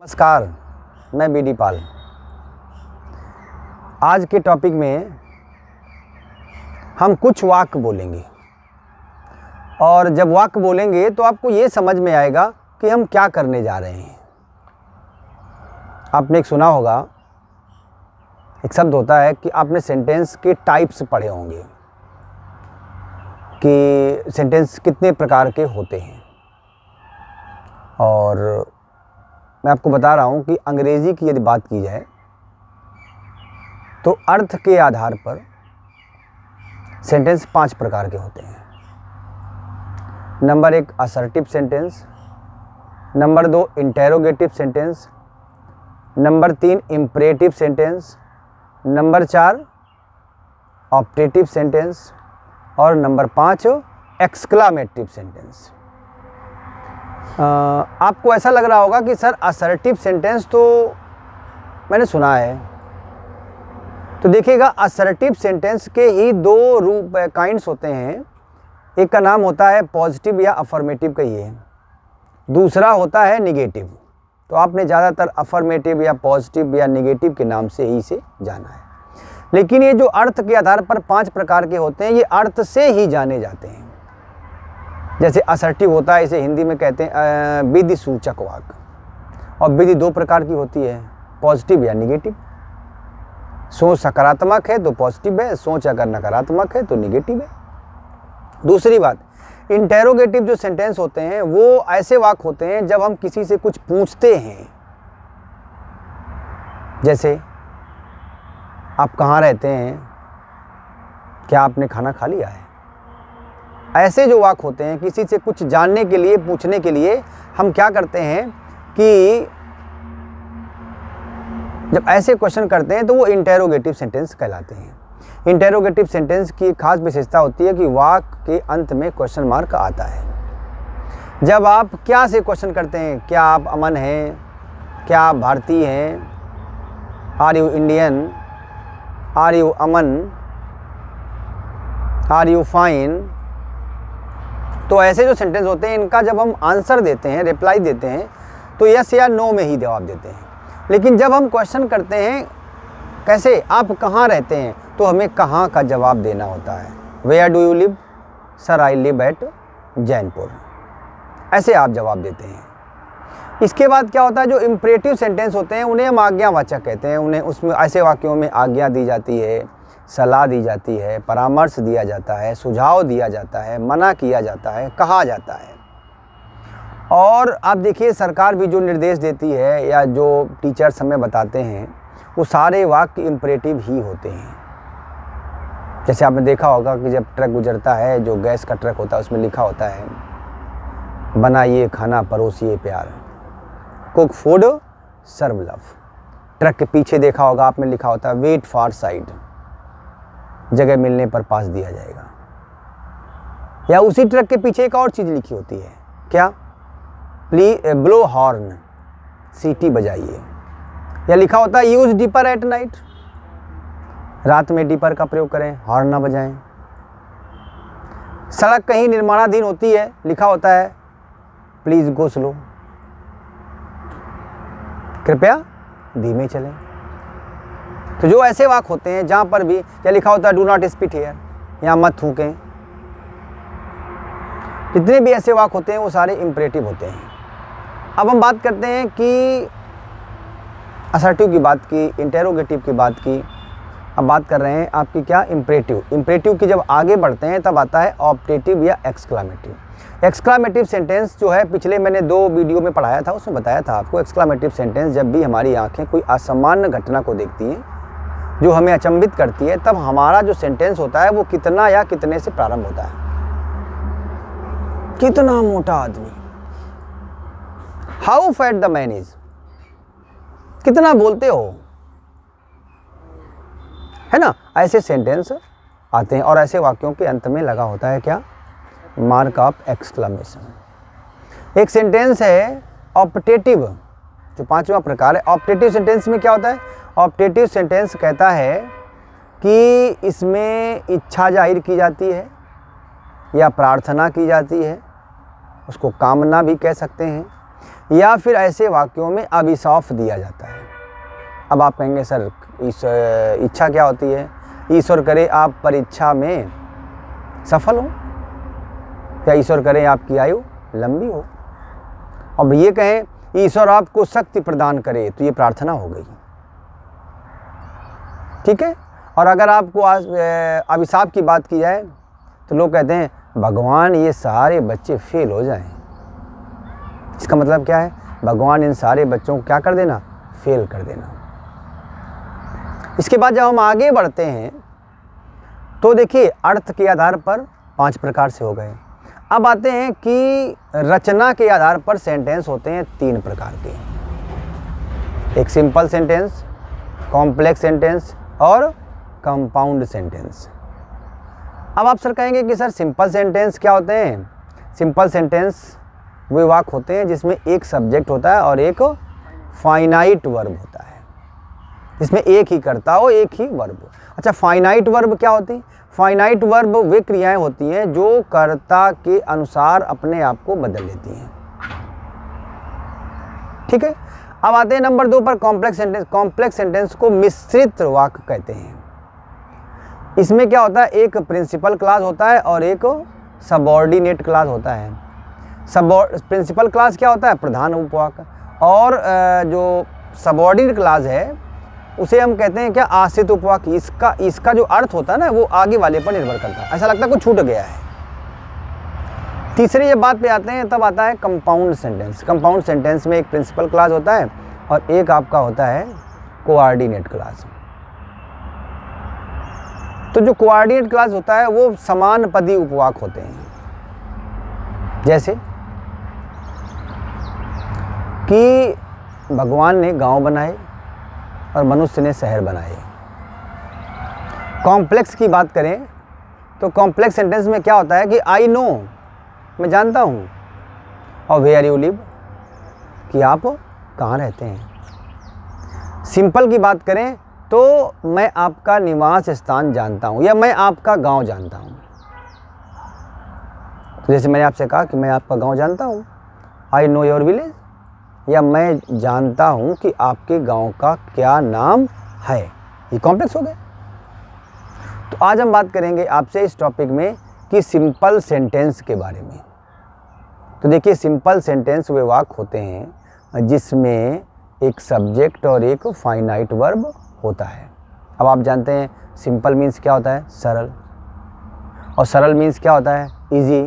नमस्कार, मैं B D पाल। आज के टॉपिक में हम कुछ वाक्य बोलेंगे और जब वाक्य बोलेंगे तो आपको ये समझ में आएगा कि हम क्या करने जा रहे हैं। आपने एक सुना होगा, एक शब्द होता है कि आपने सेंटेंस के टाइप्स पढ़े होंगे कि सेंटेंस कितने प्रकार के होते हैं। और मैं आपको बता रहा हूँ कि अंग्रेज़ी की यदि बात की जाए तो अर्थ के आधार पर सेंटेंस 5 प्रकार के होते हैं। Number 1 assertive sentence, number 2 interrogative sentence, number 3 imperative sentence, number 4 optative sentence और नंबर 5 एक्सक्लामेटिव सेंटेंस। आपको ऐसा लग रहा होगा कि सर असर्टिव सेंटेंस तो मैंने सुना है। तो देखिएगा, असर्टिव सेंटेंस के ही 2 रूप काइंड्स होते हैं। एक का नाम होता है पॉजिटिव या अफर्मेटिव कहिए, दूसरा होता है निगेटिव। तो आपने ज़्यादातर अफर्मेटिव या पॉजिटिव या निगेटिव के नाम से ही इसे जाना है। लेकिन ये जो अर्थ के आधार पर 5 प्रकार के होते हैं, ये अर्थ से ही जाने जाते हैं। जैसे असर्टिव होता है, इसे हिंदी में कहते हैं विधि सूचक वाक्य। और विधि 2 प्रकार की होती है, पॉजिटिव या निगेटिव। सोच सकारात्मक है तो पॉजिटिव है, सोच अगर नकारात्मक है तो निगेटिव है। दूसरी बात, इंटेरोगेटिव जो सेंटेंस होते हैं वो ऐसे वाक्य होते हैं जब हम किसी से कुछ पूछते हैं। जैसे आप कहाँ रहते हैं, क्या आपने खाना खा लिया है। ऐसे जो वाक्य होते हैं किसी से कुछ जानने के लिए, पूछने के लिए हम क्या करते हैं कि जब ऐसे क्वेश्चन करते हैं तो वो इंटेरोगेटिव सेंटेंस कहलाते हैं। इंटेरोगेटिव सेंटेंस की खास विशेषता होती है कि वाक्य के अंत में क्वेश्चन मार्क आता है। जब आप क्या से क्वेश्चन करते हैं, क्या आप अमन हैं, क्या आप भारतीय हैं, are you Indian, are you Aman, are you fine. तो ऐसे जो सेंटेंस होते हैं इनका जब हम आंसर देते हैं, रिप्लाई देते हैं, तो यस या नो में ही जवाब देते हैं। लेकिन जब हम क्वेश्चन करते हैं कैसे, आप कहाँ रहते हैं, तो हमें कहाँ का जवाब देना होता है। Where do you live, sir I live at Jainpur. ऐसे आप जवाब देते हैं। इसके बाद क्या होता है, जो इम्परेटिव सेंटेंस होते हैं उन्हें हम आज्ञावाचक कहते हैं। उन्हें उसमें ऐसे वाक्यों में आज्ञा दी जाती है, सलाह दी जाती है, परामर्श दिया जाता है, सुझाव दिया जाता है, मना किया जाता है, कहा जाता है। और आप देखिए, सरकार भी जो निर्देश देती है या जो टीचर्स हमें बताते हैं वो सारे वाक्य इम्परेटिव ही होते हैं। जैसे आपने देखा होगा कि जब ट्रक गुजरता है, जो गैस का ट्रक होता है, उसमें लिखा होता है बनाइए खाना परोसिए प्यार, कुक फूड सर्व लव। ट्रक के पीछे देखा होगा आपने लिखा होता है वेट फॉर साइड, जगह मिलने पर पास दिया जाएगा। या उसी ट्रक के पीछे एक और चीज़ लिखी होती है, क्या, प्लीज ब्लो हॉर्न, सीटी बजाइए। या लिखा होता है यूज डिपर एट नाइट, रात में डिपर का प्रयोग करें, हॉर्न ना बजाएं। सड़क कहीं निर्माणाधीन होती है, लिखा होता है प्लीज गो स्लो, कृपया धीमे चलें। तो जो ऐसे वाक्य होते हैं जहाँ पर भी क्या लिखा होता है डू नॉट स्पिट हियर, यहाँ मत थूकें, जितने भी ऐसे वाक्य होते हैं वो सारे इम्परेटिव होते हैं। अब हम बात करते हैं कि असर्टिव की बात की, इंटेरोगेटिव की बात की, अब बात कर रहे हैं आपकी क्या, इम्परेटिव। इम्परेटिव की जब आगे बढ़ते हैं तब आता है ऑप्टेटिव या एक्सक्लामेटिव। एक्सक्लामेटिव सेंटेंस जो है, पिछले मैंने 2 वीडियो में पढ़ाया था, उसमें बताया था आपको। एक्सक्लामेटिव सेंटेंस जब भी हमारी आंखें कोई असामान्य घटना को देखती हैं जो हमें अचंभित करती है, तब हमारा जो सेंटेंस होता है वो कितना या कितने से प्रारंभ होता है। कितना मोटा आदमी, how fat the man is, कितना बोलते हो, है ना। ऐसे सेंटेंस आते हैं और ऐसे वाक्यों के अंत में लगा होता है क्या, मार्क ऑफ एक्सक्लेमेशन। एक सेंटेंस है ऑप्टेटिव, जो 5वां प्रकार है। ऑप्टेटिव सेंटेंस में क्या होता है, ऑप्टेटिव सेंटेंस कहता है कि इसमें इच्छा जाहिर की जाती है या प्रार्थना की जाती है, उसको कामना भी कह सकते हैं। या फिर ऐसे वाक्यों में अभिशाप दिया जाता है। अब आप कहेंगे सर इच्छा क्या होती है? ईश्वर करे आप परीक्षा में सफल हो, या ईश्वर करे आपकी आयु लंबी हो। अब ये कहें ईश्वर आपको शक्ति प्रदान करे, तो ये प्रार्थना हो गई, ठीक है। और अगर आपको अभिशाप की बात की जाए तो लोग कहते हैं भगवान ये सारे बच्चे फेल हो जाएं। इसका मतलब क्या है? भगवान इन सारे बच्चों को क्या कर देना? फेल कर देना। इसके बाद जब हम आगे बढ़ते हैं तो देखिए अर्थ के आधार पर 5 प्रकार से हो गए। अब आते हैं कि रचना के आधार पर सेंटेंस होते हैं 3 प्रकार के, एक सिंपल सेंटेंस, कॉम्प्लेक्स सेंटेंस और कंपाउंड सेंटेंस। अब आप सर कहेंगे कि सर सिंपल सेंटेंस क्या होते हैं? सिंपल सेंटेंस वे वाक्य होते हैं जिसमें एक सब्जेक्ट होता है और एक फाइनाइट वर्ब होता है, जिसमें एक ही कर्ता हो, एक ही वर्ब हो। अच्छा, फाइनाइट वर्ब क्या होती है? फाइनाइट वर्ब वे क्रियाएं होती हैं जो कर्ता के अनुसार अपने आप को बदल लेती हैं, ठीक है। अब आते हैं नंबर 2 पर, कॉम्प्लेक्स सेंटेंस। कॉम्प्लेक्स सेंटेंस को मिश्रित वाक्य कहते हैं। इसमें क्या होता है? एक प्रिंसिपल क्लास होता है और एक सबऑर्डिनेट क्लास होता है। प्रिंसिपल क्लास क्या होता है? प्रधान उपवाक्य, और जो सबऑर्डिनेट क्लास है उसे हम कहते हैं क्या? आश्रित उपवाक्य। इसका जो अर्थ होता है ना, वो आगे वाले पर निर्भर करता है, ऐसा लगता है कुछ छूट गया है। तीसरे ये बात पे आते हैं, तब आता है कंपाउंड सेंटेंस। कंपाउंड सेंटेंस में एक प्रिंसिपल क्लास होता है और एक आपका होता है कोऑर्डिनेट क्लास। तो जो कोऑर्डिनेट क्लास होता है वो समान पदी उपवाक्य होते हैं, जैसे कि भगवान ने गांव बनाए और मनुष्य ने शहर बनाए। कॉम्प्लेक्स की बात करें तो कॉम्प्लेक्स सेंटेंस में क्या होता है कि आई नो, मैं जानता हूँ, और वेयर यू लिव, कि आप कहाँ रहते हैं। सिंपल की बात करें तो मैं आपका निवास स्थान जानता हूँ, या मैं आपका गांव जानता हूँ। तो जैसे मैंने आपसे कहा कि मैं आपका गांव जानता हूँ, आई नो योर विलेज, या मैं जानता हूं कि आपके गांव का क्या नाम है। ये कॉम्प्लेक्स हो गए। तो आज हम बात करेंगे आपसे इस टॉपिक में कि सिंपल सेंटेंस के बारे में। तो देखिए, सिंपल सेंटेंस वे वाक्य होते हैं जिसमें एक सब्जेक्ट और एक फाइनाइट वर्ब होता है। अब आप जानते हैं सिंपल मीन्स क्या होता है? सरल, और सरल मीन्स क्या होता है? इजी।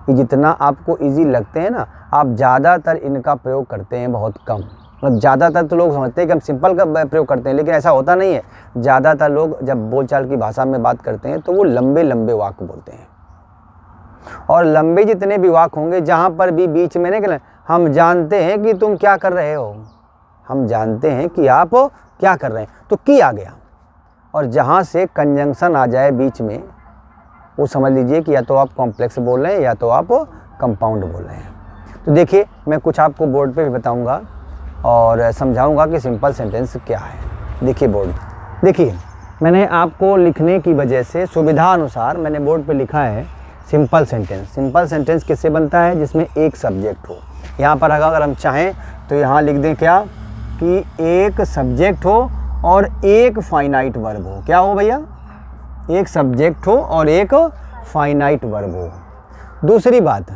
ये जितना आपको इजी लगते हैं ना, आप ज़्यादातर इनका प्रयोग करते हैं बहुत कम। मतलब ज़्यादातर तो लोग समझते हैं कि हम सिंपल का प्रयोग करते हैं, लेकिन ऐसा होता नहीं है। ज़्यादातर लोग जब बोलचाल की भाषा में बात करते हैं तो वो लंबे लंबे वाक्य बोलते हैं, और लंबे जितने भी वाक्य होंगे जहाँ पर भी बीच में नहीं, हम जानते हैं कि तुम क्या कर रहे हो, हम जानते हैं कि आप क्या कर रहे हैं, तो की आ गया। और जहाँ से कंजंक्शन आ जाए बीच में, वो समझ लीजिए कि या तो आप कॉम्प्लेक्स बोल रहे हैं या तो आप कंपाउंड बोल रहे हैं। तो देखिए, मैं कुछ आपको बोर्ड पे भी बताऊंगा और समझाऊंगा कि सिंपल सेंटेंस क्या है। देखिए बोर्ड, देखिए मैंने आपको लिखने की वजह से सुविधा अनुसार मैंने बोर्ड पे लिखा है सिंपल सेंटेंस। सिंपल सेंटेंस किससे बनता है? जिसमें एक सब्जेक्ट हो। यहाँ पर अगर हम चाहें तो यहाँ लिख दें क्या कि एक सब्जेक्ट हो और एक फाइनाइट वर्ब हो। क्या हो भैया? एक सब्जेक्ट हो और एक फाइनाइट वर्ब हो। दूसरी बात,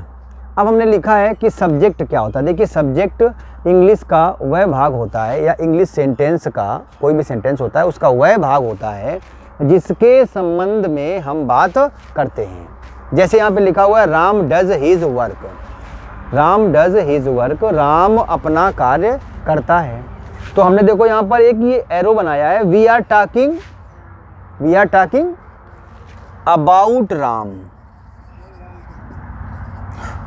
अब हमने लिखा है कि सब्जेक्ट क्या होता है। देखिए, सब्जेक्ट इंग्लिश का वह भाग होता है, या इंग्लिश सेंटेंस का कोई भी सेंटेंस होता है उसका वह भाग होता है जिसके संबंध में हम बात करते हैं। जैसे यहाँ पे लिखा हुआ है Ram does his work, Ram does his work, Ram अपना कार्य करता है। तो हमने देखो यहाँ पर एक ये एरो बनाया है, we are talking about Ram,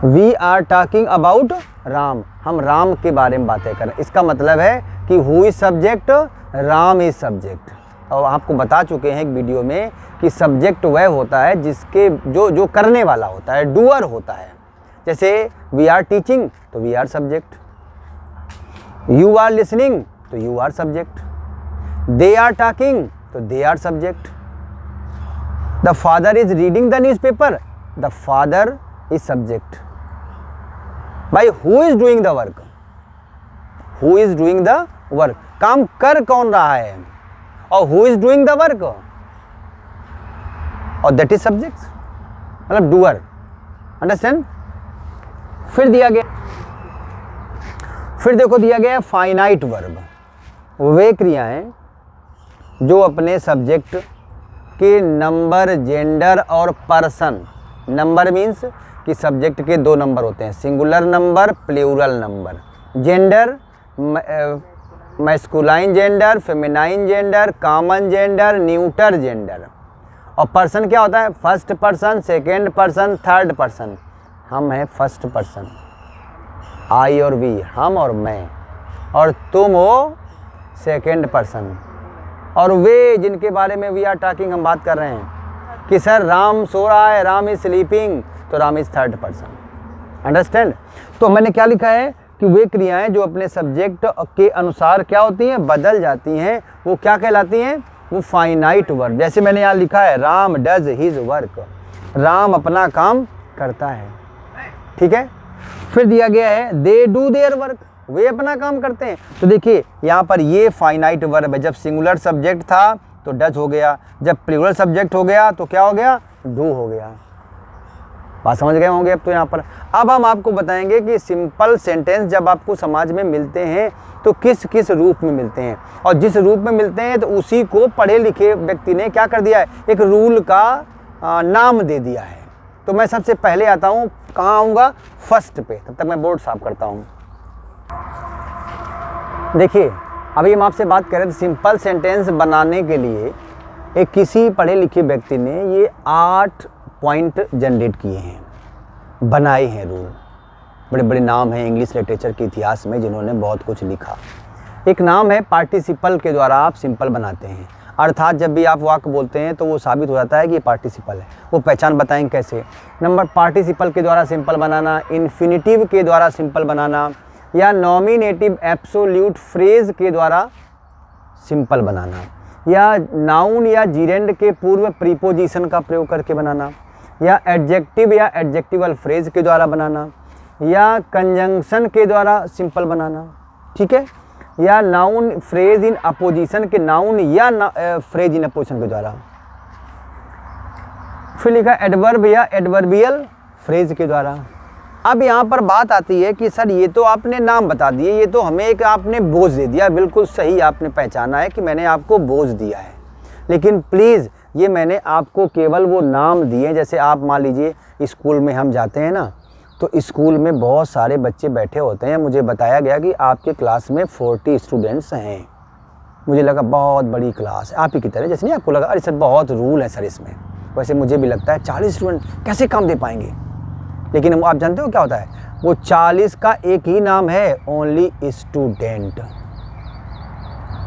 we are talking about Ram, हम राम के बारे में बातें कर रहे हैं। इसका मतलब है कि who is subject, Ram is subject. और आपको बता चुके हैं एक वीडियो में कि सब्जेक्ट वह होता है जिसके जो करने वाला होता है, डूअर होता है। जैसे वी आर टीचिंग तो we are subject, you are listening तो you are subject, they are talking तो they are subject, the father is reading the newspaper, the father is subject. भाई who is doing the work, who is doing the work, काम कर कौन रहा है, और who is doing the work, और that is subject, मतलब doer. Understand. फिर दिया गया, फिर देखो दिया गया फाइनाइट वर्ब, वे क्रियाएं जो अपने सब्जेक्ट के नंबर, जेंडर और पर्सन, नंबर मीन्स कि सब्जेक्ट के दो नंबर होते हैं, singular number, plural number, gender masculine gender, feminine gender, common gender, neuter gender, और पर्सन क्या होता है, first person, second person, third person. हम हैं फर्स्ट पर्सन, आई और वी, हम और मैं, और तुम हो सेकेंड पर्सन, और वे जिनके बारे में वी आर टॉकिंग, हम बात कर रहे हैं कि सर राम सो रहा है, राम इज स्लीपिंग, तो Ram is third person. Understand. तो मैंने क्या लिखा है कि वे क्रियाएं जो अपने सब्जेक्ट के अनुसार क्या होती हैं, बदल जाती हैं, वो क्या कहलाती हैं, वो फाइनाइट वर्ब। जैसे मैंने यहाँ लिखा है Ram does his work, Ram अपना काम करता है, ठीक है। फिर दिया गया है दे डू देयर वर्क, वे अपना काम करते हैं। तो देखिए यहाँ पर ये फाइनाइट वर्ब है, जब सिंगुलर सब्जेक्ट था तो डज हो गया, जब प्लूरल सब्जेक्ट हो गया तो क्या हो गया, डू हो गया। बात समझ गए होंगे अब तो यहाँ पर। अब हम आपको बताएंगे कि सिंपल सेंटेंस जब आपको समाज में मिलते हैं तो किस किस रूप में मिलते हैं, और जिस रूप में मिलते हैं तो उसी को पढ़े लिखे व्यक्ति ने क्या कर दिया है, एक रूल का नाम दे दिया है। तो मैं सबसे पहले आता हूँ, कहाँ आऊँगा, फर्स्ट पे। तब तक मैं बोर्ड साफ करता हूँ। देखिए अभी हम आपसे बात करें तो सिंपल सेंटेंस बनाने के लिए एक किसी पढ़े लिखे व्यक्ति ने ये 8 पॉइंट जनरेट किए हैं, बनाए हैं रूल। बड़े बड़े नाम हैं इंग्लिश लिटरेचर के इतिहास में जिन्होंने बहुत कुछ लिखा। एक नाम है पार्टिसिपल के द्वारा आप सिंपल बनाते हैं, अर्थात जब भी आप वाक्य बोलते हैं तो वो साबित हो जाता है कि ये पार्टिसिपल है। वो पहचान बताएंगे कैसे। नंबर पार्टिसिपल के द्वारा सिंपल बनाना, इन्फिनिटिव के द्वारा सिंपल बनाना, या नॉमिनेटिव एब्सोल्यूट फ्रेज के द्वारा सिंपल बनाना, या नाउन या जीरेंड के पूर्व प्रीपोजिशन का प्रयोग करके बनाना, या एडजेक्टिव या एडजेक्टिवल फ्रेज के द्वारा बनाना, या कंजंक्शन के द्वारा सिंपल बनाना, ठीक है, या नाउन फ्रेज इन अपोजिशन के नाउन या फ्रेज इन अपोजिशन के द्वारा। फिर लिखा एडवर्ब या एडवर्बियल फ्रेज के द्वारा। अब यहाँ पर बात आती है कि सर ये तो आपने नाम बता दिए, ये तो हमें एक आपने बोझ दे दिया। बिल्कुल सही आपने पहचाना है कि मैंने आपको बोझ दिया है, लेकिन प्लीज़ ये मैंने आपको केवल वो नाम दिए। जैसे आप मान लीजिए स्कूल में हम जाते हैं ना, तो स्कूल में बहुत सारे बच्चे बैठे होते हैं। मुझे बताया गया कि आपके क्लास में 40 स्टूडेंट्स हैं। मुझे लगा बहुत बड़ी क्लास है, आप ही की तरह। जैसे नहीं आपको लगा अरे सर बहुत रूल है सर इसमें, वैसे मुझे भी लगता है 40 स्टूडेंट कैसे काम दे पाएंगे। लेकिन वो आप जानते हो क्या होता है, वो 40 का एक ही नाम है, ओनली स्टूडेंट।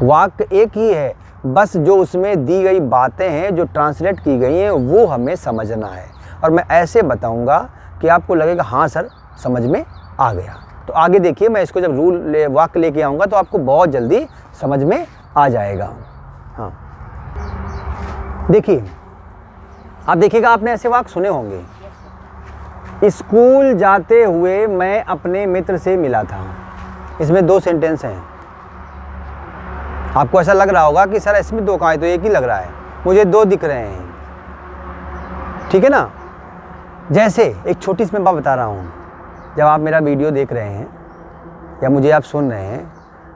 वाक्य एक ही है, बस जो उसमें दी गई बातें हैं, जो ट्रांसलेट की गई हैं, वो हमें समझना है। और मैं ऐसे बताऊंगा कि आपको लगेगा हाँ सर समझ में आ गया। तो आगे देखिए, मैं इसको जब वाक्य लेके आऊँगा तो आपको बहुत जल्दी समझ में आ जाएगा। हाँ देखिए, आप देखिएगा, आपने ऐसे वाक्य सुने होंगे। स्कूल जाते हुए मैं अपने मित्र से मिला था। इसमें 2 सेंटेंस हैं। आपको ऐसा लग रहा होगा कि सर इसमें 2 कहाँ है, तो एक ही लग रहा है। मुझे 2 दिख रहे हैं, ठीक है ना। जैसे एक छोटी सी मैं बात बता रहा हूँ, जब आप मेरा वीडियो देख रहे हैं या मुझे आप सुन रहे हैं,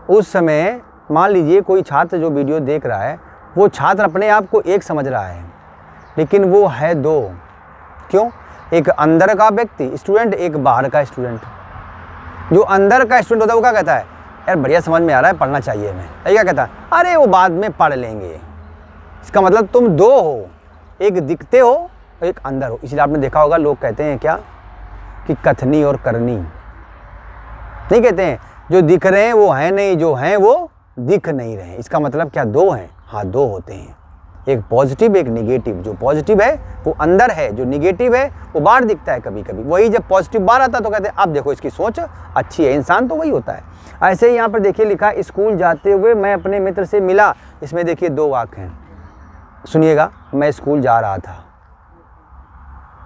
उस समय मान लीजिए कोई छात्र जो वीडियो देख रहा है, वो छात्र अपने आप को एक समझ रहा है, लेकिन वो है 2। क्यों? एक अंदर का व्यक्ति स्टूडेंट, एक बाहर का स्टूडेंट। जो अंदर का स्टूडेंट होता है वो क्या कहता है, यार बढ़िया समझ में आ रहा है, पढ़ना चाहिए हमें। ये क्या कहता है, अरे वो बाद में पढ़ लेंगे। इसका मतलब तुम 2 हो, एक दिखते हो और एक अंदर हो। इसलिए आपने देखा होगा लोग कहते हैं क्या कि कथनी और करनी नहीं कहते हैं, जो दिख रहे हैं वो हैं नहीं, जो हैं वो दिख नहीं रहे। इसका मतलब क्या 2 हैं? हाँ 2 होते हैं, एक पॉजिटिव एक निगेटिव। जो पॉजिटिव है वो अंदर है, जो निगेटिव है वो बाहर दिखता है कभी कभी। वही जब पॉजिटिव बाहर आता है तो कहते हैं अब देखो इसकी सोच अच्छी है। इंसान तो वही होता है। ऐसे ही यहाँ पर देखिए लिखा, स्कूल जाते हुए मैं अपने मित्र से मिला। इसमें देखिए 2 वाक्य हैं, सुनिएगा। मैं स्कूल जा रहा था,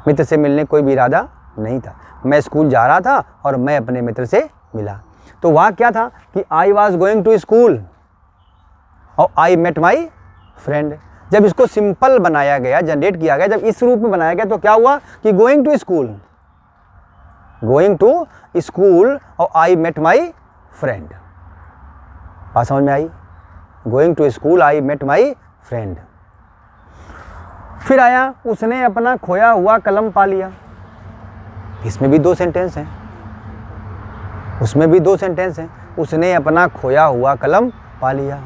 मित्र से मिलने कोई भी इरादा नहीं था। मैं स्कूल जा रहा था और मैं अपने मित्र से मिला। तो वहाँ क्या था कि I was going to school और आई मेट माई फ्रेंड। जब इसको सिंपल बनाया गया, जनरेट किया गया, जब इस रूप में बनाया गया तो क्या हुआ कि गोइंग टू स्कूल और आई मेट माई फ्रेंड। बात समझ में आई? Going to school I met my friend. फिर आया उसने अपना खोया हुआ कलम पा लिया। इसमें भी 2 सेंटेंस हैं, उसमें भी 2 सेंटेंस हैं। उसने अपना खोया हुआ कलम पा लिया।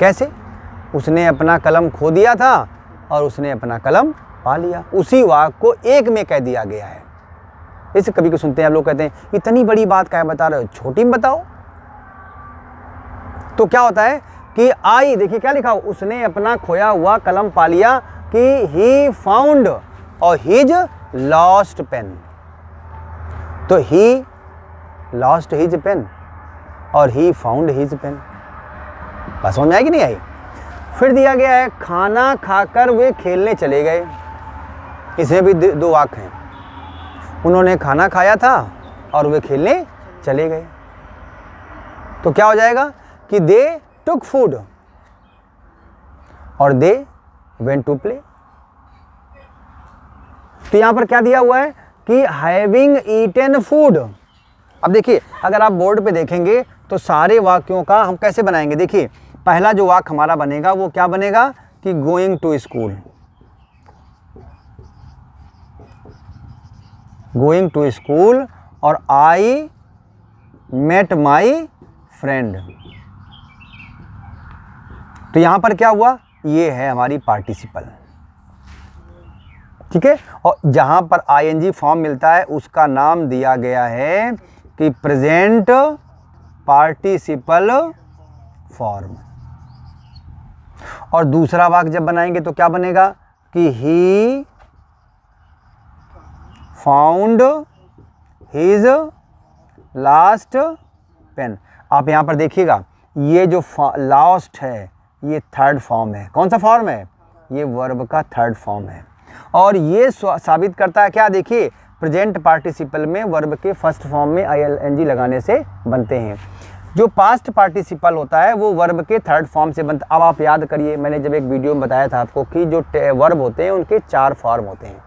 कैसे? उसने अपना कलम खो दिया था और उसने अपना कलम पा लिया। उसी वाक्य को एक में कह दिया गया है। इसे कभी को सुनते हैं आप लोग, कहते हैं इतनी बड़ी बात क्या बता रहे हो, छोटी में बताओ। तो क्या होता है कि आई, देखिए क्या लिखा हो, उसने अपना खोया हुआ कलम पा लिया कि ही फाउंड और हिज लॉस्ट पेन। तो ही लॉस्ट हिज पेन और ही फाउंड हिज पेन। बात समझ में आई कि नहीं आई? फिर दिया गया है खाना खाकर वे खेलने चले गए। इसमें भी 2 वाक्य हैं। उन्होंने खाना खाया था और वे खेलने चले गए। तो क्या हो जाएगा कि दे टुक फूड और दे वेंट टू प्ले। तो यहां पर क्या दिया हुआ है कि हैविंग ईटन फूड। अब देखिए, अगर आप बोर्ड पे देखेंगे तो सारे वाक्यों का हम कैसे बनाएंगे। देखिए, पहला जो वाक्य हमारा बनेगा वो क्या बनेगा कि going to school, going to school और आई मेट माई फ्रेंड। तो यहां पर क्या हुआ, ये है हमारी पार्टिसिपल। ठीक है, और जहां पर आईएनजी फॉर्म मिलता है उसका नाम दिया गया है कि प्रेजेंट पार्टिसिपल फॉर्म। और दूसरा वाक्य जब बनाएंगे तो क्या बनेगा कि he found his last pen. आप यहां पर देखिएगा, ये जो लास्ट है ये 3rd फॉर्म है। कौन सा फॉर्म है? ये वर्ब का 3rd फॉर्म है। और ये साबित करता है क्या, देखिए प्रेजेंट पार्टिसिपल में वर्ब के 1st फॉर्म में आईएनजी लगाने से बनते हैं। जो पास्ट पार्टिसिपल होता है वो वर्ब के 3rd फॉर्म से बनता है। अब आप याद करिए, मैंने जब एक वीडियो में बताया था आपको कि जो वर्ब होते हैं उनके 4 फॉर्म होते हैं।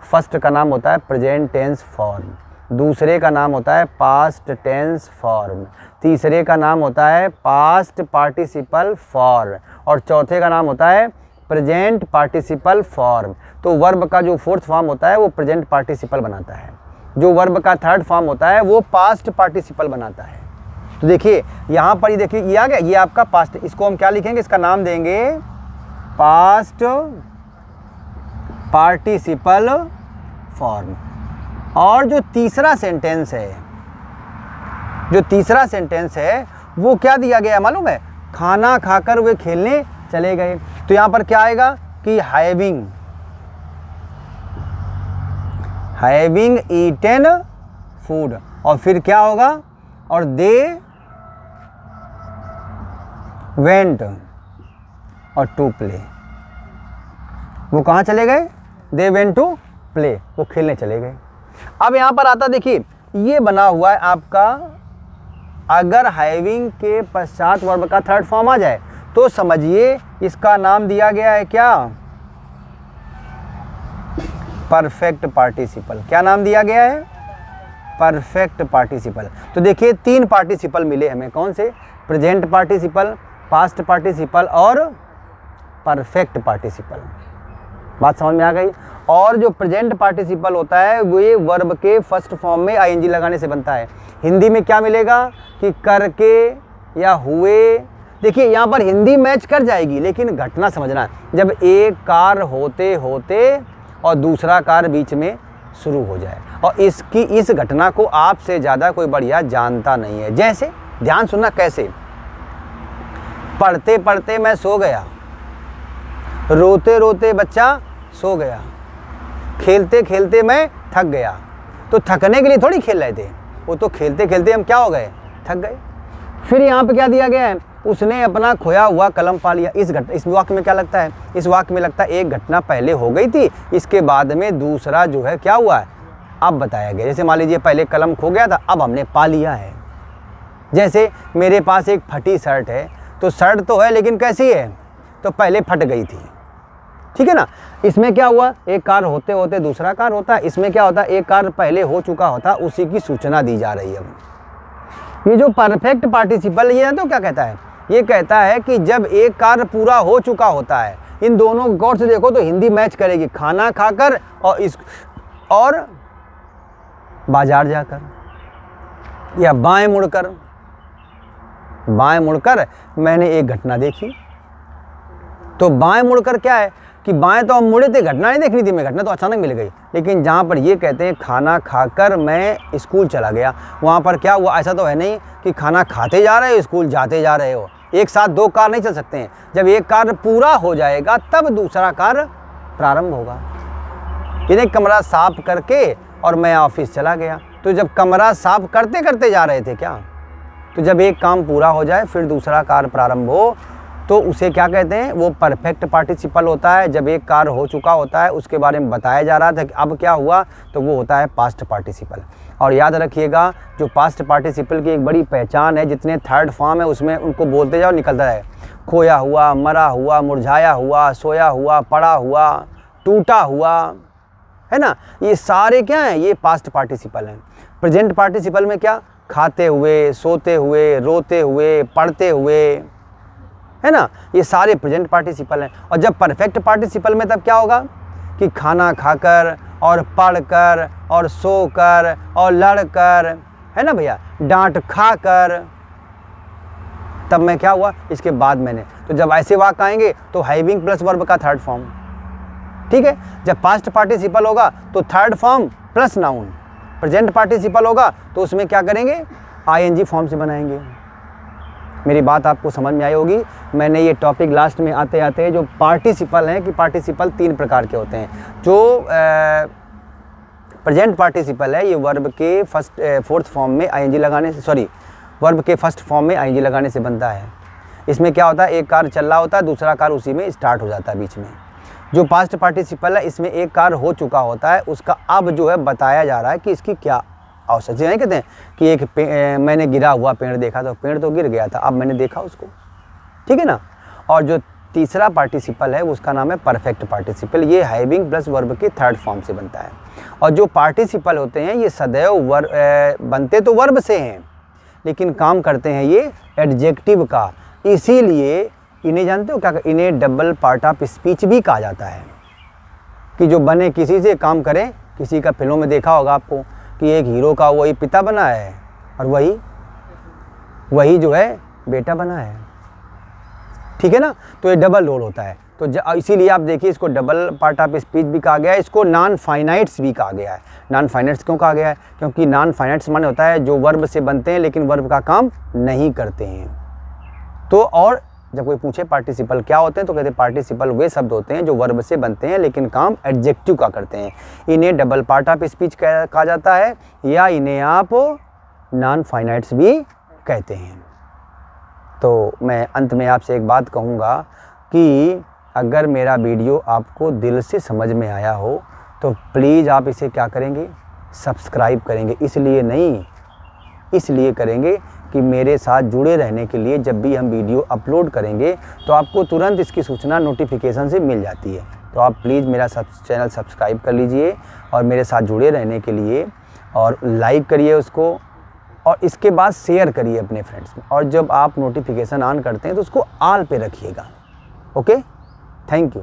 फर्स्ट का नाम होता है प्रेजेंट टेंस फॉर्म, दूसरे का नाम होता है पास्ट टेंस फॉर्म, तीसरे का नाम होता है पास्ट पार्टिसिपल फॉर्म और चौथे का नाम होता है प्रेजेंट पार्टिसिपल फॉर्म। तो वर्ब का जो 4th फॉर्म होता है वो प्रेजेंट पार्टिसिपल बनाता है। जो वर्ब का 3rd फॉर्म होता है वो पास्ट पार्टिसिपल बनाता है। तो देखिए यहाँ पर ही देखिए, ये आ गया, ये आपका पास्ट। इसको हम क्या लिखेंगे, इसका नाम देंगे पास्ट पार्टिसिपल फॉर्म। और जो तीसरा सेंटेंस है, वो क्या दिया गया है मालूम है, खाना खाकर वे खेलने चले गए। तो यहां पर क्या आएगा कि हैविंग ईटेन फूड, और फिर क्या होगा, और दे वेंट और टू प्ले। वो कहाँ चले गए, दे वेंट टू प्ले, वो खेलने चले गए। अब यहाँ पर आता, देखिए ये बना हुआ है आपका, अगर हैविंग के पश्चात वर्ब का 3rd फॉर्म आ जाए तो समझिए इसका नाम दिया गया है क्या, परफेक्ट पार्टिसिपल। क्या नाम दिया गया है, परफेक्ट पार्टिसिपल। तो देखिए 3 पार्टिसिपल मिले हमें, कौन से, प्रेजेंट पार्टिसिपल, पास्ट पार्टिसिपल और परफेक्ट पार्टिसिपल। बात समझ में आ गई। और जो प्रेजेंट पार्टिसिपल होता है वो ये वर्ब के 1st फॉर्म में आईएनजी लगाने से बनता है। हिंदी में क्या मिलेगा कि करके या हुए। देखिए यहाँ पर हिंदी मैच कर जाएगी, लेकिन घटना समझना, जब एक कार्य होते होते और दूसरा कार्य बीच में शुरू हो जाए, और इस घटना को आपसे ज़्यादा कोई बढ़िया जानता नहीं है। जैसे, ध्यान सुनना कैसे, पढ़ते पढ़ते मैं सो गया, रोते रोते बच्चा सो गया, खेलते खेलते मैं थक गया। तो थकने के लिए थोड़ी खेल रहे थे, वो तो खेलते खेलते हम क्या हो गए, थक गए। फिर यहाँ पे क्या दिया गया है, उसने अपना खोया हुआ कलम पा लिया। इस वाक्य में क्या लगता है, इस वाक्य में लगता है एक घटना पहले हो गई थी, इसके बाद में दूसरा जो है क्या हुआ है, अब बताया गया। जैसे मान लीजिए पहले कलम खो गया था, अब हमने पा लिया है। जैसे मेरे पास एक फटी शर्ट है, तो शर्ट तो है लेकिन कैसी है, तो पहले फट गई थी, ठीक है ना। इसमें क्या हुआ, एक कार्य होते होते दूसरा कार्य होता है। इसमें क्या होता है, एक कार्य पहले हो चुका होता, उसी की सूचना दी जा रही है। ये जो परफेक्ट पार्टिसिपल ये है तो क्या कहता है, ये कहता है कि जब एक कार्य पूरा हो चुका होता है, इन दोनों को गौर से देखो तो हिंदी मैच करेगी, खाना खाकर और बाजार जाकर, या बाएं मुड़कर। बाएं मुड़कर मैंने एक घटना देखी, तो बाएं मुड़कर क्या है कि बाएं तो हम मुड़े थे, घटना नहीं देखनी थी, मैं घटना तो अचानक मिल गई। लेकिन जहाँ पर ये कहते हैं खाना खाकर मैं स्कूल चला गया, वहाँ पर क्या हुआ, ऐसा तो है नहीं कि खाना खाते जा रहे हो स्कूल जाते जा रहे हो, एक साथ दो कार्य नहीं चल सकते हैं। जब एक कार्य पूरा हो जाएगा तब दूसरा कार्य प्रारंभ होगा। यानी कमरा साफ करके और मैं ऑफिस चला गया, तो जब कमरा साफ करते करते जा रहे थे क्या, तो जब एक काम पूरा हो जाए फिर दूसरा कार्य प्रारंभ हो, तो उसे क्या कहते हैं, वो परफेक्ट पार्टिसिपल होता है। जब एक कार्य हो चुका होता है, उसके बारे में बताया जा रहा था कि अब क्या हुआ, तो वो होता है पास्ट पार्टिसिपल। और याद रखिएगा, जो पास्ट पार्टिसिपल की एक बड़ी पहचान है, जितने थर्ड फॉर्म है उसमें उनको बोलते जाओ निकलता है। खोया हुआ, मरा हुआ, मुरझाया हुआ, सोया हुआ, पड़ा हुआ, टूटा हुआ, है ना, ये सारे क्या हैं, ये पास्ट पार्टिसिपल हैं। प्रेजेंट पार्टिसिपल में क्या, खाते हुए, सोते हुए, रोते हुए, पढ़ते हुए, है ना, ये सारे प्रेजेंट पार्टिसिपल हैं। और जब परफेक्ट पार्टिसिपल में तब क्या होगा कि खाना खाकर और पढ़कर और सोकर और लड़कर, है ना भैया, डांट खाकर, तब मैं क्या हुआ, इसके बाद मैंने, तो जब ऐसे वाक्य आएंगे तो हैविंग प्लस वर्ब का थर्ड फॉर्म, ठीक है। जब पास्ट पार्टिसिपल होगा तो third form plus noun, present participle होगा तो उसमें क्या करेंगे, आईएनजी फॉर्म से बनाएंगे। मेरी बात आपको समझ में आई होगी। मैंने ये टॉपिक लास्ट में आते आते जो पार्टिसिपल हैं कि पार्टिसिपल 3 प्रकार के होते हैं। जो प्रेजेंट पार्टिसिपल है, ये वर्ब के फोर्थ फॉर्म में आईएनजी लगाने से, सॉरी, वर्ब के फर्स्ट फॉर्म में आईएनजी लगाने से बनता है। इसमें क्या होता है, एक कार्य चल रहा होता है, दूसरा कार्य उसी में स्टार्ट हो जाता है बीच में। जो पास्ट पार्टिसिपल है, इसमें एक कार्य हो चुका होता है, उसका अब जो है बताया जा रहा है कि इसकी क्या आवश्यकता है। कहते हैं कि एक मैंने गिरा हुआ पेड़ देखा, तो पेड़ तो गिर गया था, अब मैंने देखा उसको, ठीक है ना। और जो तीसरा पार्टिसिपल है उसका नाम है परफेक्ट पार्टिसिपल, ये हैविंग प्लस वर्ब के थर्ड फॉर्म से बनता है। और जो पार्टिसिपल होते हैं ये सदैव बनते तो वर्ब से हैं, लेकिन काम करते हैं ये एडजेक्टिव का, इसीलिए इन्हें जानते हो क्या, इन्हें डबल पार्ट ऑफ स्पीच भी कहा जाता है। कि जो बने किसी से, काम करें किसी का। फिल्मों में देखा होगा आपको कि एक हीरो का वही पिता बना है और वही जो है बेटा बना है, ठीक है ना। तो ये डबल रोल होता है। तो इसीलिए आप देखिए, इसको डबल पार्ट ऑफ स्पीच भी कहा गया है, इसको नॉन फाइनाइट्स भी कहा गया है। नॉन फाइनाइट्स क्यों कहा गया है, क्योंकि नॉन फाइनाइट्स माने होता है जो वर्ब से बनते हैं लेकिन वर्ब का काम नहीं करते हैं। तो और जब कोई पूछे पार्टिसिपल क्या होते हैं, तो कहते हैं पार्टिसिपल वे शब्द होते हैं जो वर्ब से बनते हैं लेकिन काम एडजेक्टिव का करते हैं। इन्हें डबल पार्ट ऑफ स्पीच कहा जाता है, या इन्हें आप नॉन फाइनाइट्स भी कहते हैं। तो मैं अंत में आपसे एक बात कहूँगा कि अगर मेरा वीडियो आपको दिल से समझ में आया हो तो प्लीज़ आप इसे क्या करेंगे, सब्सक्राइब करेंगे। इसलिए नहीं, इसलिए करेंगे कि मेरे साथ जुड़े रहने के लिए जब भी हम वीडियो अपलोड करेंगे तो आपको तुरंत इसकी सूचना नोटिफिकेशन से मिल जाती है। तो आप प्लीज़ मेरा चैनल सब्सक्राइब कर लीजिए और मेरे साथ जुड़े रहने के लिए, और लाइक करिए उसको, और इसके बाद शेयर करिए अपने फ्रेंड्स में। और जब आप नोटिफिकेशन ऑन करते हैं तो उसको ऑल पे रखिएगा। Okay, thank you.